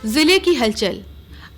जिले की हलचल।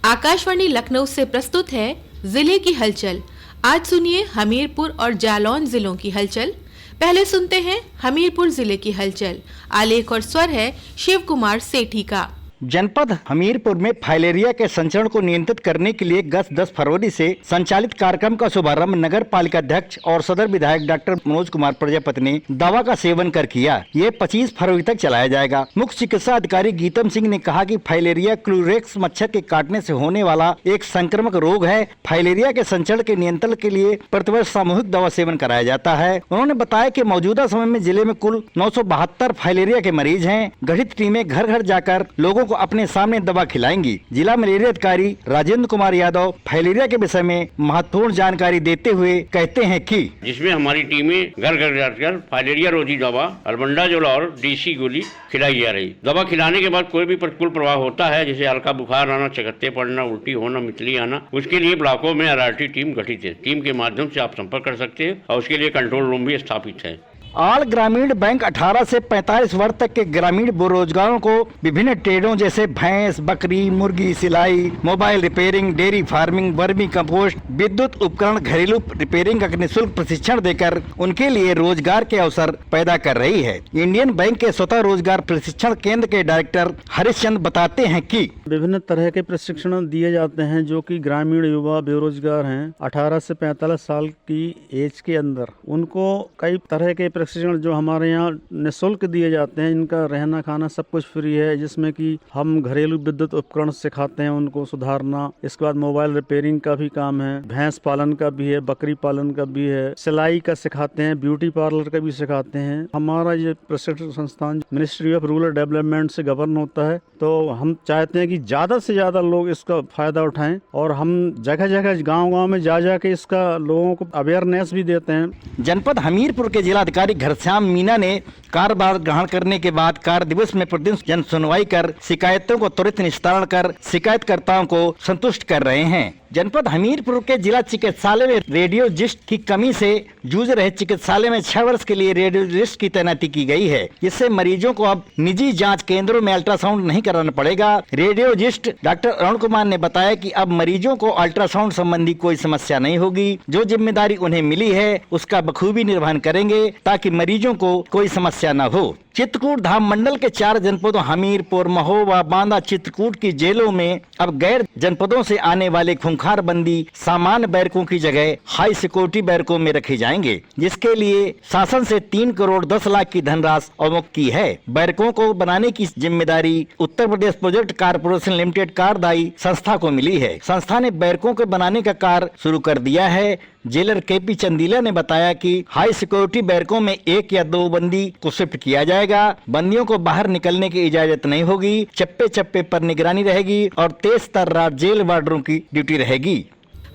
आकाशवाणी लखनऊ से प्रस्तुत है जिले की हलचल। आज सुनिए हमीरपुर और जालौन जिलों की हलचल। पहले सुनते हैं हमीरपुर जिले की हलचल। आलेख और स्वर है शिव कुमार सेठी का। जनपद हमीरपुर में फाइलेरिया के संचरण को नियंत्रित करने के लिए गत 10 फरवरी से संचालित कार्यक्रम का शुभारंभ नगर पालिका अध्यक्ष और सदर विधायक डॉक्टर मनोज कुमार प्रजापति ने दवा का सेवन कर किया। ये 25 फरवरी तक चलाया जाएगा। मुख्य चिकित्सा अधिकारी गीतम सिंह ने कहा कि फाइलेरिया क्लूरेक्स मच्छर के काटने से होने वाला एक संक्रामक रोग है। फाइलेरिया के संचरण के नियंत्रण के लिए प्रतिवर्ष सामूहिक दवा सेवन कराया जाता है। उन्होंने बताया कि मौजूदा समय में जिले में कुल 972 फाइलेरिया के मरीज हैं। गठित टीमें घर घर जाकर लोगों को अपने सामने दवा खिलाएंगी। जिला मलेरिया अधिकारी राजेंद्र कुमार यादव फाइलेरिया के विषय में महत्वपूर्ण जानकारी देते हुए कहते हैं कि जिसमें हमारी टीमें घर घर जाकर फाइलेरिया रोधी दवा, अल्बेंडाजोल और देसी गोली खिलाई जा रही। दवा खिलाने के बाद कोई भी प्रतिकूल प्रभाव होता है, जैसे हल्का बुखार आना, चकत्ते पड़ना, उल्टी होना, मितली आना, उसके लिए ब्लॉकों में RRT टीम गठित है। टीम के माध्यम से आप संपर्क कर सकते हैं और उसके लिए कंट्रोल रूम भी स्थापित है। आल ग्रामीण बैंक 18 से 45 वर्ष तक के ग्रामीण बेरोजगारों को विभिन्न ट्रेडों जैसे भैंस, बकरी, मुर्गी, सिलाई, mobile repairing, dairy farming, vermi compost, विद्युत उपकरण, घरेलू रिपेयरिंग का निःशुल्क प्रशिक्षण देकर उनके लिए रोजगार के अवसर पैदा कर रही है। इंडियन बैंक के स्वतः रोजगार प्रशिक्षण केंद्र के डायरेक्टर हरीश चंद बताते हैं कि विभिन्न तरह के प्रशिक्षण दिए जाते हैं जो कि ग्रामीण युवा बेरोजगार हैं 18 से 45 साल की एज के अंदर, उनको कई तरह के प्रशिक्षण जो हमारे यहाँ निःशुल्क दिए जाते हैं। इनका रहना खाना सब कुछ फ्री है, जिसमें कि हम घरेलू विद्युत उपकरण सिखाते हैं उनको सुधारना। इसके बाद मोबाइल रिपेयरिंग का भी काम है, भैंस पालन का भी है, बकरी पालन का भी है, सिलाई का सिखाते हैं, ब्यूटी पार्लर का भी सिखाते हैं। हमारा ये प्रशिक्षण संस्थान मिनिस्ट्री ऑफ रूरल डेवलपमेंट से गवर्न होता है, तो हम चाहते हैं कि ज्यादा से ज्यादा लोग इसका फायदा उठाएं और हम जगह जगह गाँव में जा जाके इसका लोगों को अवेयरनेस भी देते हैं। जनपद हमीरपुर के जिलाधिकारी घनश्याम मीना ने कार्यभार ग्रहण करने के बाद कार्य दिवस में प्रतिदिन जन सुनवाई कर शिकायतों को त्वरित निस्तारण कर शिकायतकर्ताओं को संतुष्ट कर रहे हैं। जनपद हमीरपुर के जिला चिकित्सालय में रेडियोलॉजिस्ट की कमी से जूझ रहे चिकित्सालय में 6 वर्ष के लिए रेडियोलॉजिस्ट की तैनाती की गई है। इससे मरीजों को अब निजी जांच केंद्रों में अल्ट्रासाउंड नहीं कराना पड़ेगा। रेडियोलॉजिस्ट डॉक्टर अरुण कुमार ने बताया कि अब मरीजों को अल्ट्रासाउंड संबंधी कोई समस्या नहीं होगी। जो जिम्मेदारी उन्हें मिली है उसका बखूबी निर्वहन करेंगे ताकि मरीजों को कोई समस्या न हो। चित्रकूट धाम मंडल के 4 जनपदों हमीरपुर, महोबा, बांदा, चित्रकूट की जेलों में अब गैर जनपदों से आने वाले खूंखार बंदी सामान्य बैरकों की जगह हाई सिक्योरिटी बैरकों में रखे जाएंगे, जिसके लिए शासन से 3 करोड़ 10 लाख की धनराशि अवमुक्त की है। बैरकों को बनाने की जिम्मेदारी Uttar Pradesh project corporation limited कार्यदायी संस्था को मिली है। संस्था ने बैरकों के बनाने का कार्य शुरू कर दिया है। जेलर KP चंदीला ने बताया कि हाई सिक्योरिटी बैरकों में 1 या 2 बंदी को शिफ्ट किया जाएगा। बंदियों को बाहर निकलने की इजाजत नहीं होगी। चप्पे चप्पे पर निगरानी रहेगी और तेज तर्रार जेल वार्डरों की ड्यूटी रहेगी।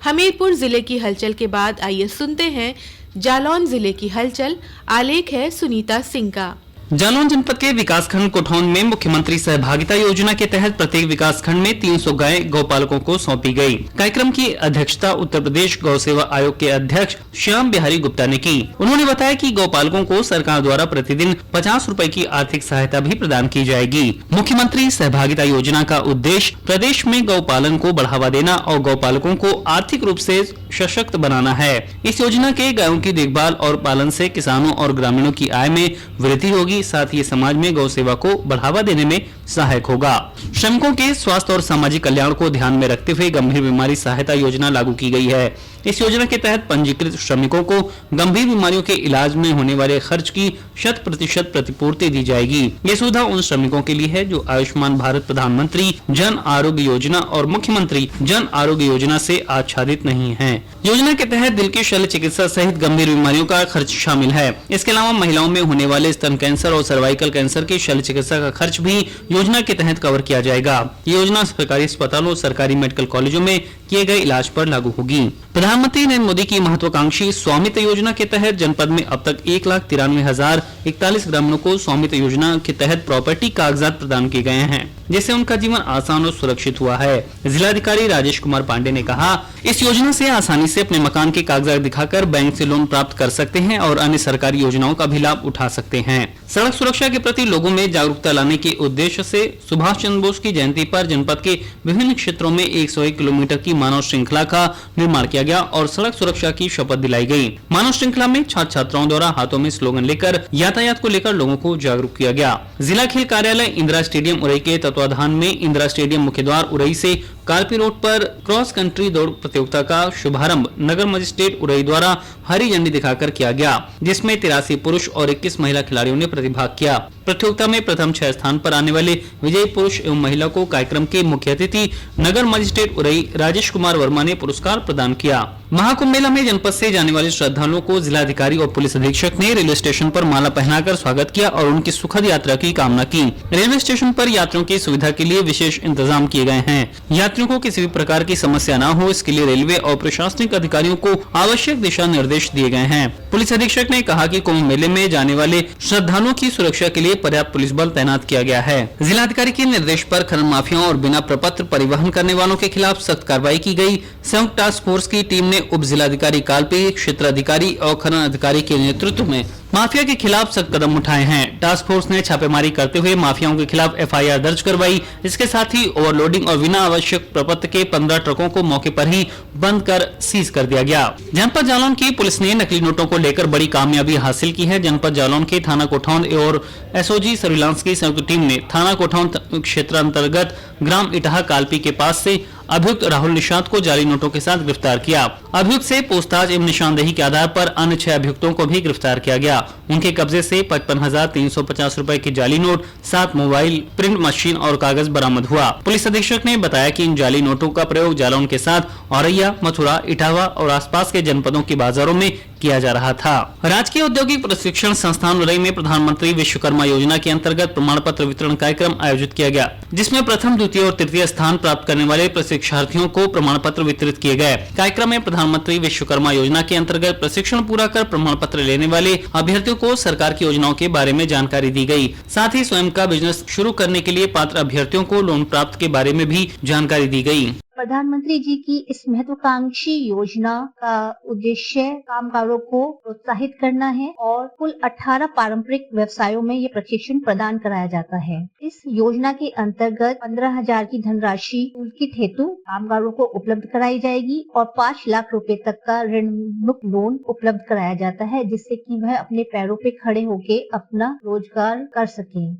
हमीरपुर जिले की हलचल के बाद आइए सुनते हैं जालौन जिले की हलचल। आलेख है सुनीता सिंह का। जालौन जनपद के विकासखंड कोठौन में मुख्यमंत्री सहभागिता योजना के तहत प्रत्येक विकासखंड में 300 गाय गौपालकों को सौंपी गई। कार्यक्रम की अध्यक्षता उत्तर प्रदेश गौ सेवा आयोग के अध्यक्ष श्याम बिहारी गुप्ता ने की। उन्होंने बताया कि गौपालकों को सरकार द्वारा प्रतिदिन 50 रुपए की आर्थिक सहायता भी प्रदान की जाएगी। मुख्यमंत्री सहभागिता योजना का उद्देश्य प्रदेश में गौपालन को बढ़ावा देना और गौपालकों को आर्थिक रूप से सशक्त बनाना है। इस योजना के गायों की देखभाल और पालन से किसानों और ग्रामीणों की आय में वृद्धि होगी, साथ ही समाज में गौ सेवा को बढ़ावा देने में सहायक होगा। श्रमिकों के स्वास्थ्य और सामाजिक कल्याण को ध्यान में रखते हुए गंभीर बीमारी सहायता योजना लागू की गई है। इस योजना के तहत पंजीकृत श्रमिकों को गंभीर बीमारियों के इलाज में होने वाले खर्च की 100% प्रतिपूर्ति दी जाएगी। ये सुविधा उन श्रमिकों के लिए है जो आयुष्मान भारत, प्रधानमंत्री जन आरोग्य योजना और मुख्यमंत्री जन आरोग्य योजना से आच्छादित नहीं हैं। योजना के तहत दिल की शल्य चिकित्सा सहित गंभीर बीमारियों का खर्च शामिल है। इसके अलावा महिलाओं में होने वाले स्तन कैंसर और सर्वाइकल कैंसर की शल्य चिकित्सा का खर्च भी योजना के तहत कवर किया जाएगा। ये योजना सरकारी अस्पतालों, सरकारी मेडिकल कॉलेजों में किए गए इलाज पर लागू होगी। प्रधानमंत्री नरेंद्र मोदी की महत्वाकांक्षी स्वामित्व योजना के तहत जनपद में अब तक 1,93,041 ग्रामीणों को स्वामित्व योजना के तहत प्रॉपर्टी कागजात प्रदान किए गए हैं, जिससे उनका जीवन आसान और सुरक्षित हुआ है। जिलाधिकारी राजेश कुमार पांडे ने कहा, इस योजना से आसानी से अपने मकान के कागजात दिखाकर बैंक से लोन प्राप्त कर सकते हैं और अन्य सरकारी योजनाओं का भी लाभ उठा सकते हैं। सड़क सुरक्षा के प्रति लोगों में जागरूकता लाने के उद्देश्य से सुभाष चंद्र बोस की जयंती पर जनपद के विभिन्न क्षेत्रों में 101 किलोमीटर की मानव श्रृंखला का निर्माण किया गया और सड़क सुरक्षा की शपथ दिलाई गई। मानव श्रृंखला में छात्र छात्राओं द्वारा हाथों में स्लोगन लेकर यातायात को लेकर लोगों को जागरूक किया गया। जिला खेल कार्यालय इंदिरा स्टेडियम उरई के तत्वाधान में इंदिरा स्टेडियम मुख्य द्वार उरई से कालपी रोड पर क्रॉस कंट्री दौड़ प्रतियोगिता का शुभारंभ नगर मजिस्ट्रेट उरई द्वारा हरी झंडी दिखाकर किया गया, जिसमें 83 पुरुष और 21 महिला खिलाड़ियों ने प्रतिभाग किया। प्रतियोगिता में प्रथम 6 स्थान पर आने वाले विजयी पुरुष एवं महिला को कार्यक्रम के मुख्य अतिथि नगर मजिस्ट्रेट उरई राजेश कुमार वर्मा ने पुरस्कार प्रदान किया। महाकुंभ मेला में जनपद से जाने वाले श्रद्धालुओं को जिलाधिकारी और पुलिस अधीक्षक ने रेलवे स्टेशन पर माला पहनाकर स्वागत किया और उनकी सुखद यात्रा की कामना की। रेलवे स्टेशन पर यात्रियों की सुविधा के लिए विशेष इंतजाम किए गए हैं। यात्रियों को किसी भी प्रकार की समस्या न हो, इसके लिए रेलवे और प्रशासनिक अधिकारियों को आवश्यक दिशा निर्देश दिए गए हैं। पुलिस अधीक्षक ने कहा कि कुंभ मेले में जाने वाले श्रद्धालुओं की सुरक्षा के लिए पर्याप्त पुलिस बल तैनात किया गया है। जिलाधिकारी के निर्देश पर खनन माफियाओं और बिना प्रपत्र परिवहन करने वालों के खिलाफ सख्त कार्रवाई की गई। संयुक्त टास्क फोर्स की टीम ने उप जिलाधिकारी कालपी, क्षेत्र अधिकारी और खनन अधिकारी के नेतृत्व में माफिया के खिलाफ सख्त कदम उठाए हैं। टास्क फोर्स ने छापेमारी करते हुए माफियाओं के खिलाफ FIR दर्ज करवाई। इसके साथ ही ओवरलोडिंग और बिना आवश्यक प्रपत्र के 15 ट्रकों को मौके पर ही बंद कर सीज कर दिया गया। जनपद जालौन की पुलिस ने नकली नोटों को लेकर बड़ी कामयाबी हासिल की है। जनपद जालौन के थाना कोठौंद और SOG सर्विलांस की संयुक्त टीम ने थाना कोठौंद क्षेत्र अंतर्गत ग्राम इटाहा कालपी के पास से अभियुक्त राहुल निषाद को जाली नोटों के साथ गिरफ्तार किया। अभियुक्त से पूछताछ एवं निशानदेही के आधार पर अन्य 6 अभियुक्तों को भी गिरफ्तार किया गया। उनके कब्जे से 55,350 रुपए की जाली नोट, 7 मोबाइल, प्रिंट मशीन और कागज बरामद हुआ। पुलिस अधीक्षक ने बताया कि इन जाली नोटों का प्रयोग जालौन के साथ औरैया, मथुरा, इटावा और आसपास के जनपदों की बाजारों में किया जा रहा था। राजकीय औद्योगिक प्रशिक्षण संस्थान उरई में प्रधानमंत्री विश्वकर्मा योजना के अंतर्गत प्रमाण पत्र वितरण कार्यक्रम आयोजित किया गया, जिसमें प्रथम, द्वितीय और तृतीय स्थान प्राप्त करने वाले प्रशिक्षार्थियों को प्रमाण पत्र वितरित किए गए। कार्यक्रम में प्रधानमंत्री विश्वकर्मा योजना के अंतर्गत प्रशिक्षण पूरा कर प्रमाण पत्र लेने वाले अभ्यर्थियों को सरकार की योजनाओं के बारे में जानकारी दी गई। साथ ही स्वयं का बिजनेस शुरू करने के लिए पात्र अभ्यर्थियों को लोन प्राप्त के बारे में भी जानकारी दी गई। प्रधानमंत्री जी की इस महत्वाकांक्षी योजना का उद्देश्य कामगारों को प्रोत्साहित करना है और कुल 18 पारंपरिक व्यवसायों में ये प्रशिक्षण प्रदान कराया जाता है। इस योजना के अंतर्गत 15,000 की धनराशि टूलकिट हेतु कामगारों को उपलब्ध कराई जाएगी और 5 लाख रुपए तक का ऋण मुक्त लोन उपलब्ध कराया जाता है, जिससे कि वह अपने पैरों पे खड़े होके अपना रोजगार कर सकें।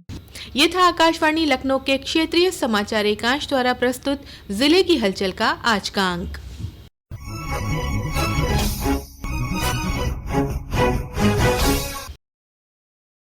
ये था आकाशवाणी लखनऊ के क्षेत्रीय समाचार एकांश द्वारा प्रस्तुत जिले की हलचल का आज का अंक।